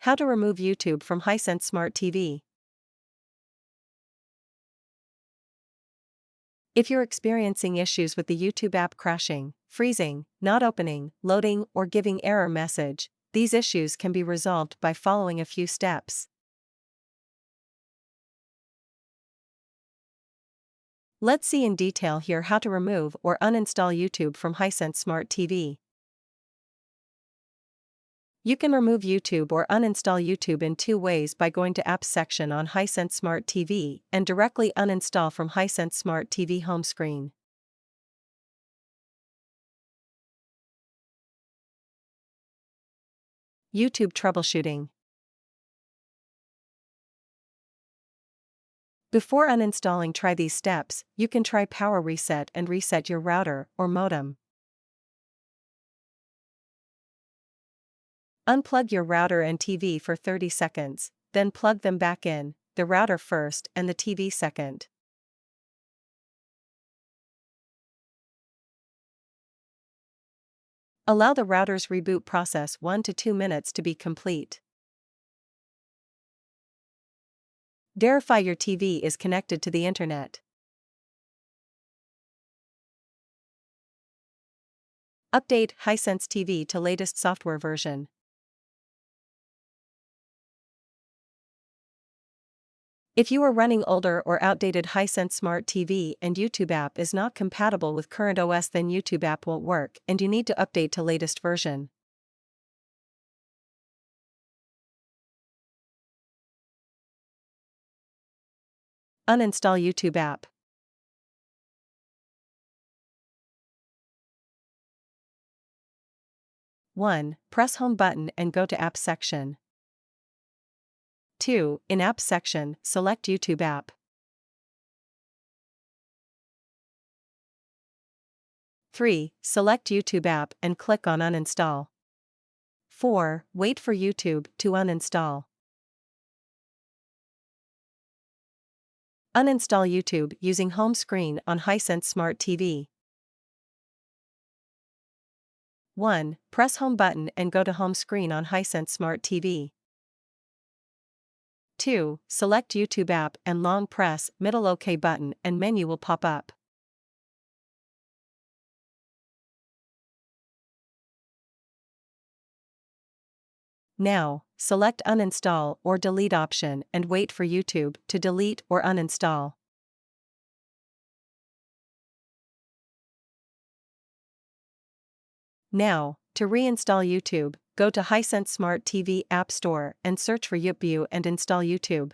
How to remove YouTube from Hisense Smart TV. If you're experiencing issues with the YouTube app crashing, freezing, not opening, loading, or giving error message, these issues can be resolved by following a few steps. Let's see in detail here how to remove or uninstall YouTube from Hisense Smart TV. You can remove YouTube or uninstall YouTube in two ways: by going to Apps section on Hisense Smart TV and directly uninstall from Hisense Smart TV home screen. YouTube troubleshooting. Before uninstalling, try these steps. You can try power reset and reset your router or modem. Unplug your router and TV for 30 seconds, then plug them back in, the router first and the TV second. Allow the router's reboot process 1 to 2 minutes to be complete. Verify your TV is connected to the internet. Update Hisense TV to latest software version. If you are running older or outdated Hisense Smart TV and YouTube app is not compatible with current OS, then YouTube app won't work and you need to update to latest version. Uninstall YouTube app. 1. Press Home button and go to Apps section. 2. In Apps section, select YouTube app. 3. Select YouTube app and click on Uninstall. 4. Wait for YouTube to uninstall. Uninstall YouTube using home screen on Hisense Smart TV. 1. Press Home button and go to home screen on Hisense Smart TV. 2. Select YouTube app and long press middle OK button and menu will pop up. Now, select Uninstall or Delete option and wait for YouTube to delete or uninstall. Now, to reinstall YouTube, go to Hisense Smart TV App Store and search for YouView and install YouTube.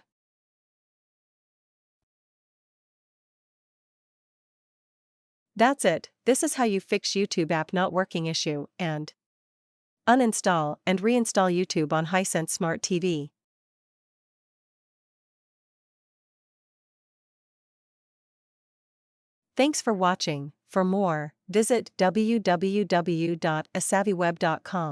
That's it. This is how you fix YouTube app not working issue and uninstall and reinstall YouTube on Hisense Smart TV. Thanks for watching. For more, visit www.asavvyweb.com.